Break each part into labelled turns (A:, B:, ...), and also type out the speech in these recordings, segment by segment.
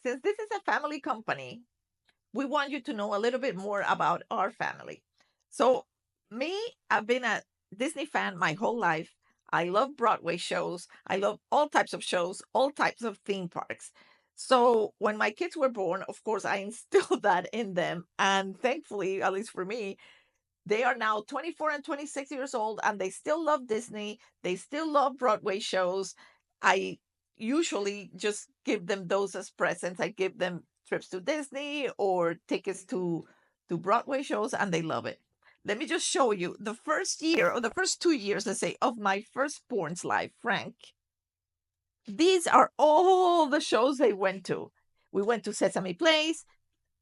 A: since this is a family company, we want you to know a little bit more about our family. So, me, I've been a Disney fan my whole life. I love Broadway shows. I love all types of shows, all types of theme parks. So, when my kids were born, of course, I instilled that in them. And thankfully, at least for me, they are now 24 and 26 years old, and they still love Disney. They still love Broadway shows. I usually just give them those as presents. I give them trips to Disney or tickets to Broadway shows, and they love it. Let me just show you the first year or the first 2 years, let's say, of my firstborn's life, Frank. These are all the shows they went to. We went to Sesame Place.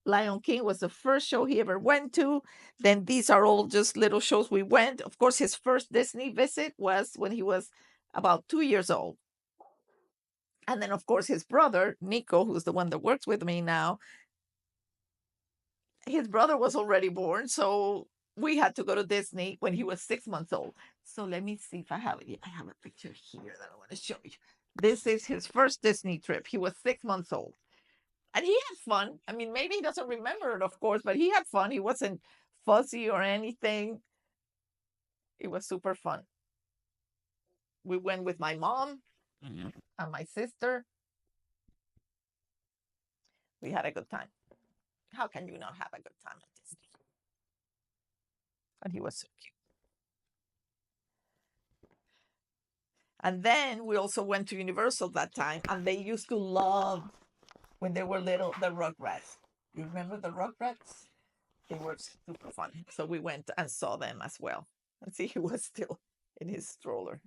A: Lion King was the first show he ever went to. Then these are all just little shows we went. Of course, his first Disney visit was when he was about 2 years old. And then, of course, his brother, Nico, who's the one that works with me now, his brother was already born. So we had to go to Disney when he was 6 months old. So let me see if I have it. I have a picture here that I want to show you. This is his first Disney trip. He was 6 months old. And he had fun. I mean, maybe he doesn't remember it, of course, but he had fun. He wasn't fuzzy or anything. It was super fun. We went with my mom and my sister. We had a good time. How can you not have a good time at Disney? And he was so cute. And then we also went to Universal that time, and they used to love when they were little the Rugrats. You remember the Rugrats? They were super fun. So we went and saw them as well. And see, he was still in his stroller.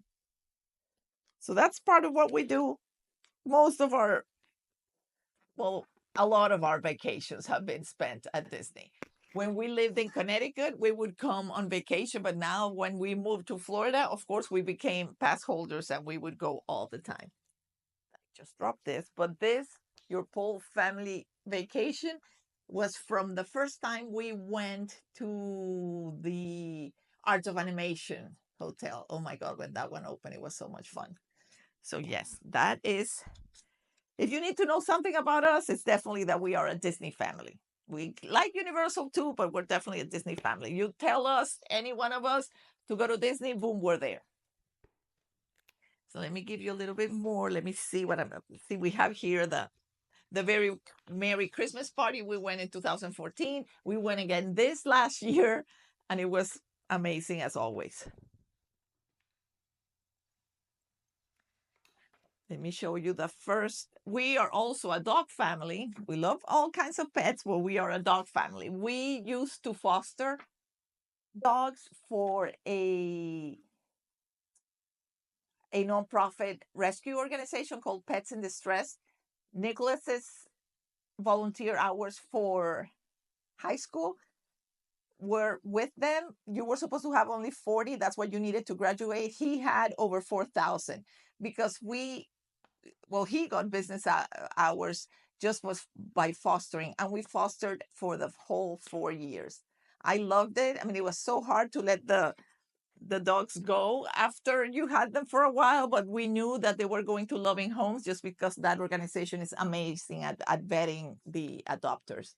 A: So that's part of what we do. Most of our, well, a lot of our vacations have been spent at Disney. When we lived in Connecticut, we would come on vacation. But now, when we moved to Florida, of course, we became pass holders and we would go all the time. I just dropped this. But this, your whole family vacation, was from the first time we went to the Art of Animation Hotel. Oh my God, when that one opened, it was so much fun. So, yes, that is, if you need to know something about us, it's definitely that we are a Disney family. We like Universal too, but we're definitely a Disney family. You tell us, any one of us, to go to Disney, boom, we're there. So let me give you a little bit more. Let me see what I'm see. We have here the very Merry Christmas party we went in 2014. We went again this last year, and it was amazing as always. Let me show you the first. We are also a dog family. We love all kinds of pets, but we are a dog family. We used to foster dogs for a nonprofit rescue organization called Pets in Distress. Nicholas's volunteer hours for high school were with them. You were supposed to have only 40. That's what you needed to graduate. He had over 4,000 because he got business hours just was by fostering, and we fostered for the whole 4 years. I loved it. I mean, it was so hard to let the dogs go after you had them for a while, but we knew that they were going to loving homes just because that organization is amazing at vetting the adopters.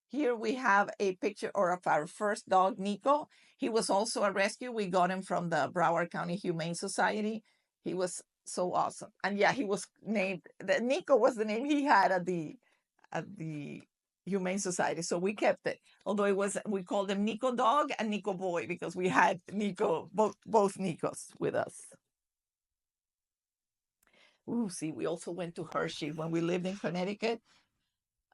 A: Here we have a picture of our first dog, Nico. He was also a rescue. We got him from the Broward County Humane Society. He was so awesome. And yeah, he was named, Nico was the name he had at the Humane Society. So we kept it. Although we called him Nico Dog and Nico Boy because we had Nico, both Nicos with us. Ooh, see, we also went to Hershey when we lived in Connecticut.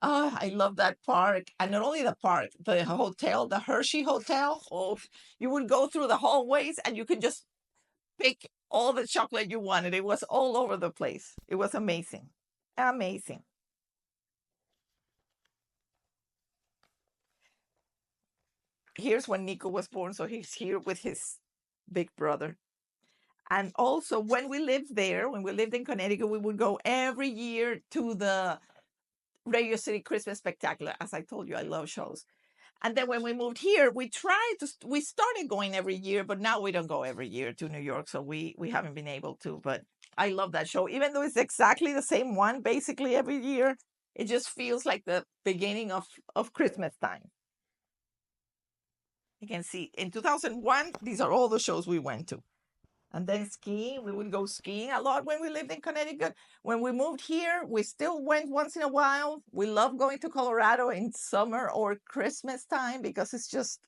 A: I love that park. And not only the park, the hotel, the Hershey Hotel. Oh, you would go through the hallways and you could just pick all the chocolate you wanted. It was all over the place. It was amazing. Amazing. Here's when Nico was born. So he's here with his big brother. And also, when we lived there, when we lived in Connecticut, we would go every year to the Radio City Christmas Spectacular. As I told you, I love shows. And then when we moved here, we started going every year, but now we don't go every year to New York. So we haven't been able to, but I love that show. Even though it's exactly the same one basically every year, it just feels like the beginning of Christmas time. You can see in 2001, these are all the shows we went to. And then skiing, we would go skiing a lot when we lived in Connecticut. When we moved here, we still went once in a while. We love going to Colorado in summer or Christmas time because it's just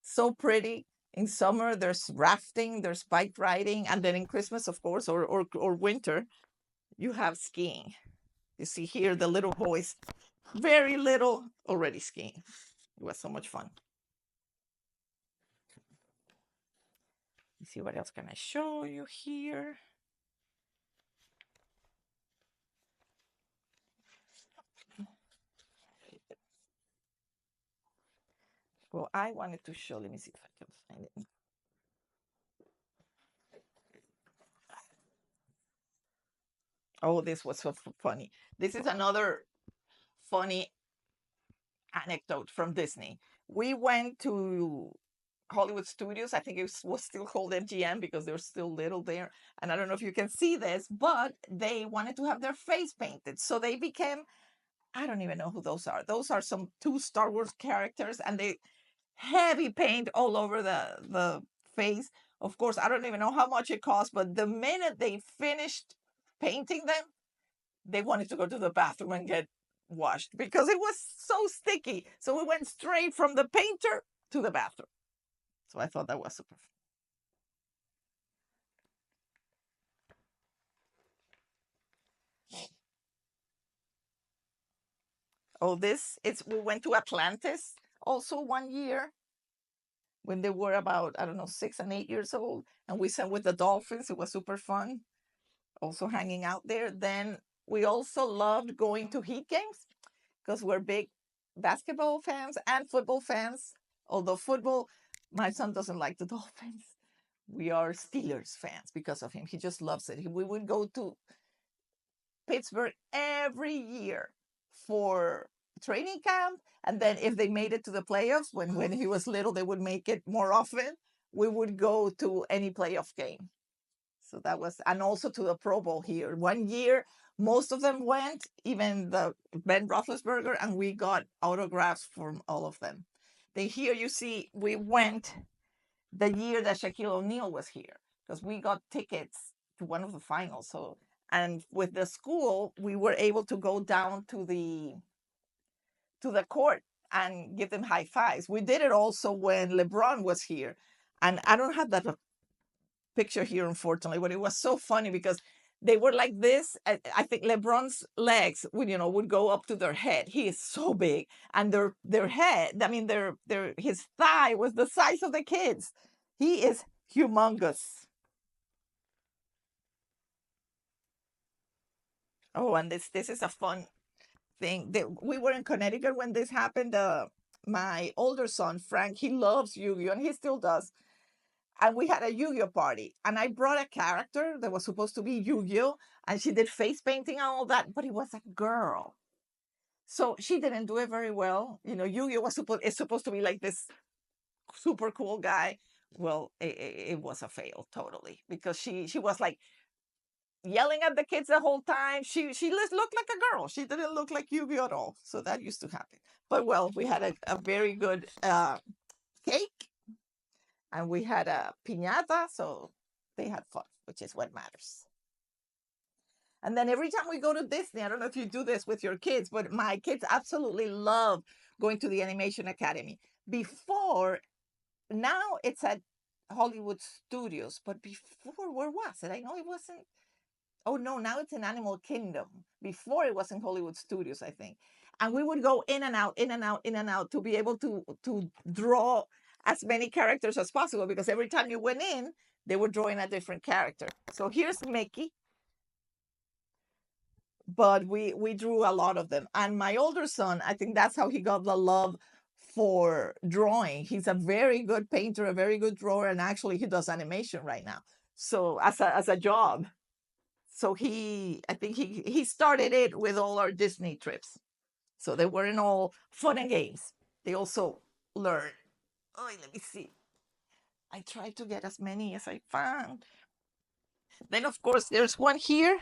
A: so pretty. In summer, there's rafting, there's bike riding, and then in Christmas, of course, or winter, you have skiing. You see here the little boys, very little, already skiing. It was so much fun. Let's see what else can I show you here. Well, I wanted to show. Let me see if I can find it. Oh, this was so funny. This is another funny anecdote from Disney. We went to Hollywood Studios. I think it was still called MGM because they're still little there. And I don't know if you can see this, but they wanted to have their face painted. So they became, I don't even know who those are. Those are some two Star Wars characters, and they heavy paint all over the face. Of course, I don't even know how much it cost, but the minute they finished painting them, they wanted to go to the bathroom and get washed because it was so sticky. So we went straight from the painter to the bathroom. So I thought that was super fun. Oh, this it's we went to Atlantis also one year when they were about, I don't know, 6 and 8 years old. And we sat with the dolphins. It was super fun. Also hanging out there. Then we also loved going to Heat games because we're big basketball fans and football fans. Although football, my son doesn't like the Dolphins. We are Steelers fans because of him. He just loves it. We would go to Pittsburgh every year for training camp. And then if they made it to the playoffs, when he was little, they would make it more often. We would go to any playoff game. So that was, and also to the Pro Bowl here. One year, most of them went, even the Ben Roethlisberger, and we got autographs from all of them. Then here you see, we went the year that Shaquille O'Neal was here because we got tickets to one of the finals. So, and with the school, we were able to go down to the court and give them high fives. We did it also when LeBron was here, and I don't have that picture here, unfortunately, but it was so funny because they were like this. I think LeBron's legs would go up to their head. He is so big, and their head. I mean, their his thigh was the size of the kids. He is humongous. Oh, and this is a fun thing. We were in Connecticut when this happened. My older son Frank, he loves Yu-Gi-Oh, and he still does. And we had a Yu-Gi-Oh party, and I brought a character that was supposed to be Yu-Gi-Oh, and she did face painting and all that, but it was a girl, so she didn't do it very well. Yu-Gi-Oh is supposed to be like this super cool guy. Well, it was a fail totally because she was like yelling at the kids the whole time. She looked like a girl. She didn't look like Yu-Gi-Oh at all. So that used to happen. But well, we had a very good cake, and we had a piñata, so they had fun, which is what matters. And then every time we go to Disney, I don't know if you do this with your kids, but my kids absolutely love going to the Animation Academy. Before, now it's at Hollywood Studios, but before, where was it? I know it wasn't. Oh no, now it's in Animal Kingdom. Before it was in Hollywood Studios, I think. And we would go in and out, in and out, in and out to be able to draw as many characters as possible because every time you went in, they were drawing a different character. So here's Mickey, but we drew a lot of them. And my older son, I think that's how he got the love for drawing. He's a very good painter, a very good drawer, and actually he does animation right now. So as a job. So I think he started it with all our Disney trips. So they weren't all fun and games. They also learned. Oh, let me see. I tried to get as many as I found. Then, of course, there's one here.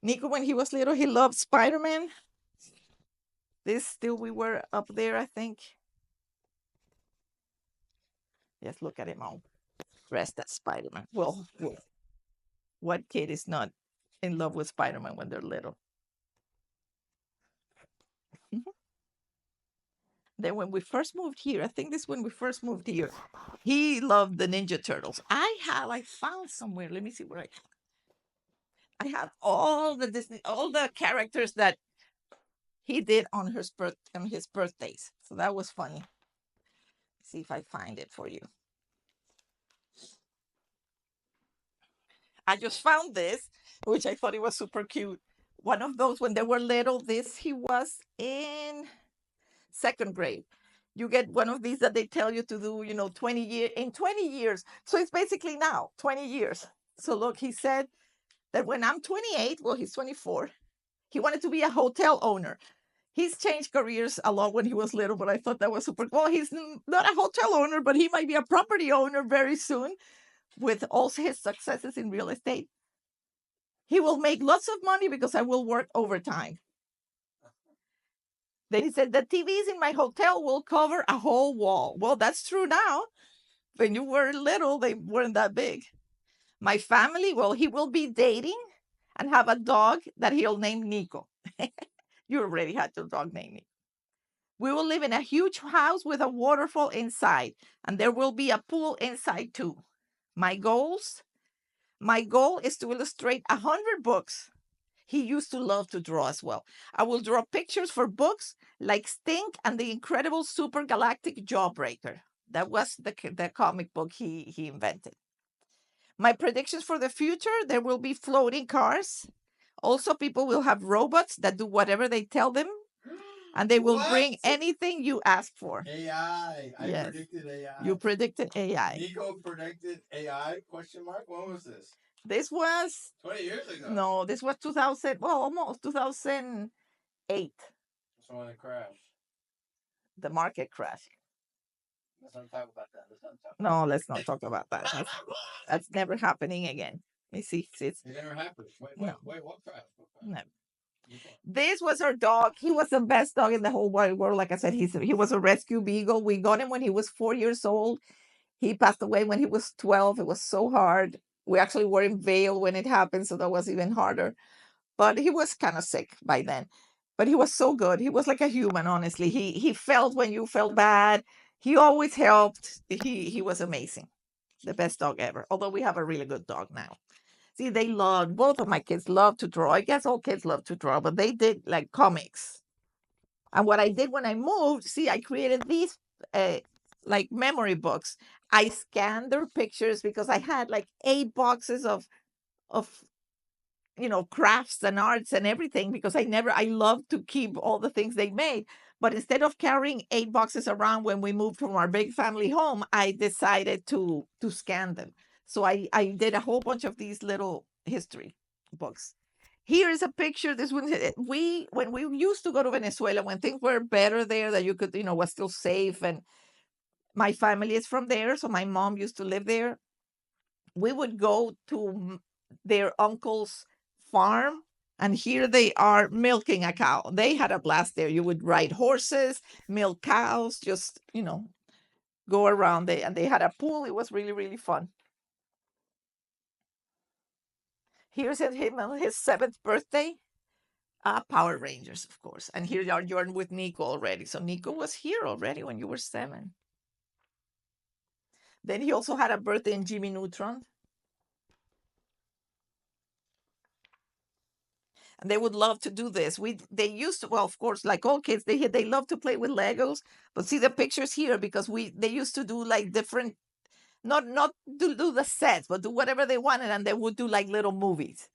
A: Nico, when he was little, he loved Spider-Man. This still, we were up there, I think. Just look at him all dressed as Spider-Man. Well, what kid is not in love with Spider-Man when they're little? Then when we first moved here, I think this when we first moved here, he loved the Ninja Turtles. I found somewhere. Let me see where I have all the Disney, all the characters that he did on his birthdays. So that was funny. See if I find it for you. I just found this, which I thought it was super cute. One of those when they were little. This he was in second grade. You get one of these that they tell you to do, 20 years in 20 years. So it's basically now 20 years. So look, he said that when I'm 28, well, he's 24. He wanted to be a hotel owner. He's changed careers a lot when he was little, but I thought that was super. Well, he's not a hotel owner, but he might be a property owner very soon with all his successes in real estate. He will make lots of money because I will work overtime. Then he said, the TVs in my hotel will cover a whole wall. Well, that's true now. When you were little, they weren't that big. My family, well, he will be dating and have a dog that he'll name Nico. You already had your dog named Nico. We will live in a huge house with a waterfall inside, and there will be a pool inside too. My goals? My goal is to illustrate 100 books. He used to love to draw as well. I will draw pictures for books like Stink and the Incredible Super Galactic Jawbreaker. That was the comic book he invented. My predictions for the future, there will be floating cars. Also, people will have robots that do whatever they tell them, and they will bring anything you ask for. AI. I Yes. predicted AI. You predicted AI. Nico predicted AI? Question mark. When was this? This was 20 years ago. No, this was 2000. Well, almost 2008. That's when it crashed. The market crashed. Let's not talk about that. No, let's not talk about that. That's never happening again. Let me see. It never happened. No. What crashed? No. This was our dog. He was the best dog in the whole wide world. Like I said, he was a rescue beagle. We got him when he was 4 years old. He passed away when he was 12. It was so hard. We actually were in Vail when it happened, so that was even harder. But he was kind of sick by then. But he was so good. He was like a human, honestly. He felt when you felt bad. He always helped. He was amazing. The best dog ever. Although we have a really good dog now. See, they loved, both of my kids love to draw. I guess all kids love to draw, but they did like comics. And what I did when I moved, see, I created these like memory books. I scanned their pictures because I had like 8 boxes of crafts and arts and everything because I love to keep all the things they made. But instead of carrying 8 boxes around when we moved from our big family home, I decided to scan them. So I did a whole bunch of these little history books. Here is a picture. This one, we when we used to go to Venezuela when things were better there, that you could, was still safe. And my family is from there, so my mom used to live there. We would go to their uncle's farm, and here they are milking a cow. They had a blast there. You would ride horses, milk cows, just go around there. And they had a pool. It was really, really fun. Here's him on his 7th birthday. Power Rangers, of course. And here you are, Jordan, with Nico already. So Nico was here already when you were 7. Then he also had a birthday in Jimmy Neutron. And they would love to do this. They used to, well, of course, like all kids, they love to play with Legos. But see the pictures here, because they used to do like different, not do the sets, but do whatever they wanted, and they would do like little movies.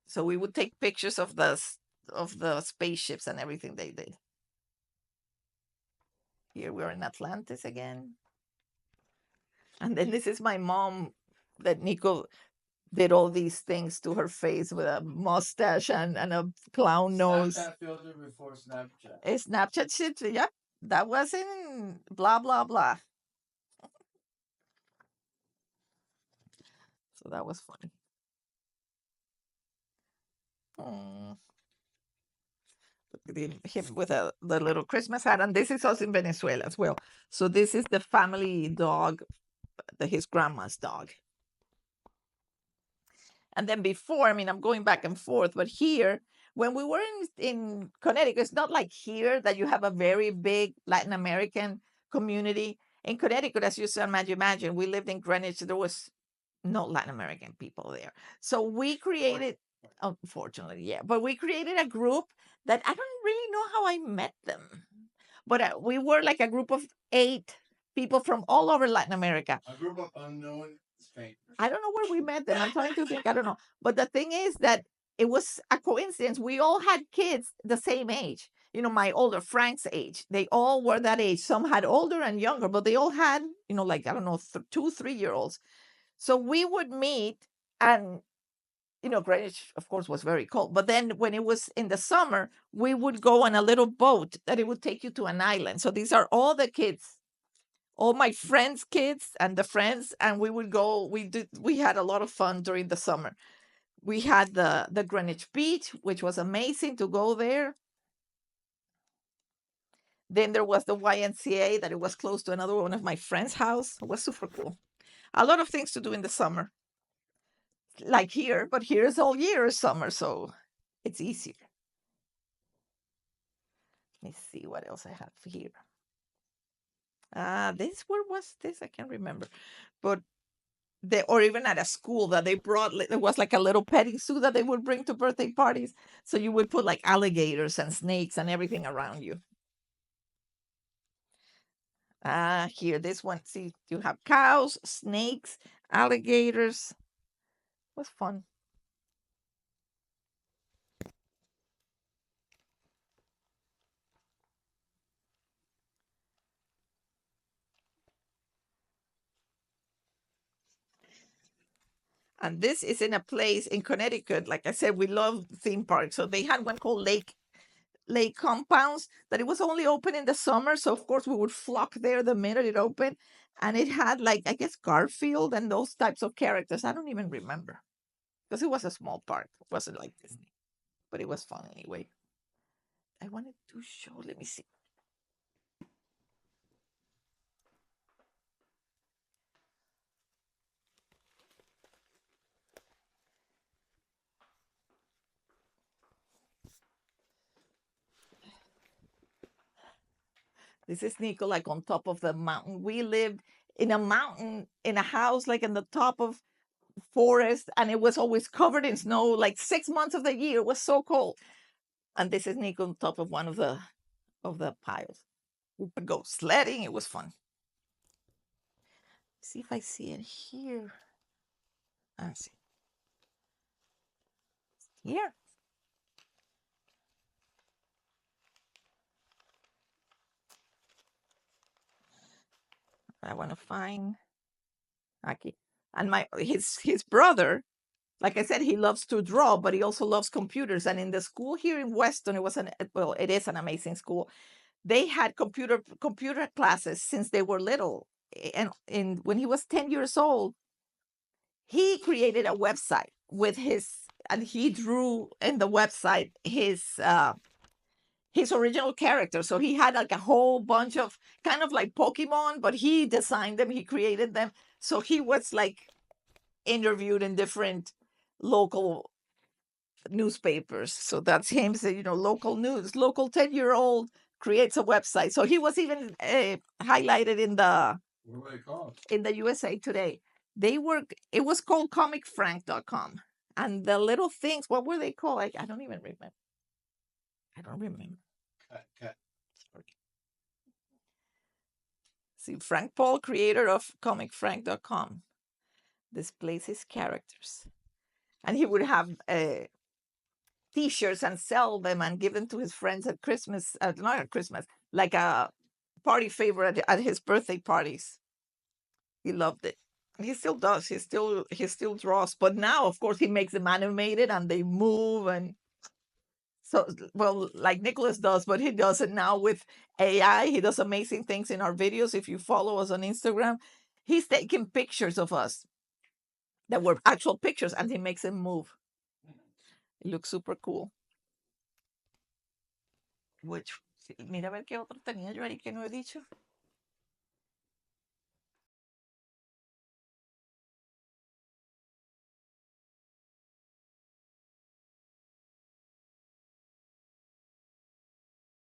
A: So we would take pictures of the spaceships and everything they did. Here we are in Atlantis again. And then this is my mom that Nico did all these things to her face with a mustache and a clown nose. Snapchat filter before Snapchat. A Snapchat shit, yep. That was in blah, blah, blah. So that was funny. Mm. Him with the little Christmas hat, and this is us in Venezuela as well. So this is the family dog, his grandma's dog. And then before, I mean, I'm going back and forth, but here, when we were in Connecticut, it's not like here that you have a very big Latin American community. In Connecticut, as you can imagine, we lived in Greenwich. There was no Latin American people there. So we created, unfortunately, yeah, but we created a group that I don't really know how I met them, but we were like a group of 8 people from all over Latin America. A group of unknown strangers. I don't know where we met them. I'm trying to think. I don't know. But the thing is that it was a coincidence. We all had kids the same age. My older Frank's age. They all were that age. Some had older and younger, but they all had, like, I don't know, 2, 3 year olds. So we would meet, and Greenwich, of course, was very cold. But then when it was in the summer, we would go on a little boat that it would take you to an island. So these are all the kids, all my friends' kids and the friends, and we would go. We had a lot of fun during the summer. We had the Greenwich Beach, which was amazing to go there. Then there was the YMCA that it was close to another one of my friends' house. It was super cool. A lot of things to do in the summer, like here, but here is all year summer, so it's easier. Let me see what else I have here. Where was this? I can't remember, but or even at a school that they brought, there was like a little petting zoo that they would bring to birthday parties. So you would put like alligators and snakes and everything around you. Here, this one, see, you have cows, snakes, alligators. It was fun. And this is in a place in Connecticut. Like I said, we love theme parks. So they had one called Lake Compounds that it was only open in the summer. So of course we would flock there the minute it opened. And it had, like, I guess, Garfield and those types of characters. I don't even remember because it was a small park. It wasn't like Disney, but it was fun anyway. I wanted to show, let me see. This is Nico, like on top of the mountain. We lived in a mountain, in a house, like in the top of forest, and it was always covered in snow, like 6 months of the year. It was so cold. And this is Nico on top of one of the piles. We would go sledding. It was fun. See if I see it here. See. Here. I want to find Aki. And his brother, like I said, he loves to draw, but he also loves computers. And in the school here in Weston, it is an amazing school. They had computer classes since they were little. And when he was 10 years old, he created a website and he drew in the website his original character. So he had like a whole bunch of kind of like Pokemon, but he designed them, he created them. So he was like interviewed in different local newspapers. So that's him saying, local news, local 10-year-old creates a website. So he was even highlighted in the what were they called? In the USA Today. It was called comicfrank.com. And the little things, what were they called? I don't even remember. I don't remember. Cut. Sorry. See, Frank Paul, creator of comicfrank.com, displays his characters. And he would have T-shirts and sell them and give them to his friends at Christmas, not at Christmas, like a party favor at his birthday parties. He loved it. He still does. He still draws. But now, of course, he makes them animated and they move. And so, well, like Nicholas does, but he does it now with AI. He does amazing things in our videos. If you follow us on Instagram, he's taking pictures of us that were actual pictures, and he makes them move. It looks super cool. Which, mira a ver qué otro tenía yo ahí que no he dicho.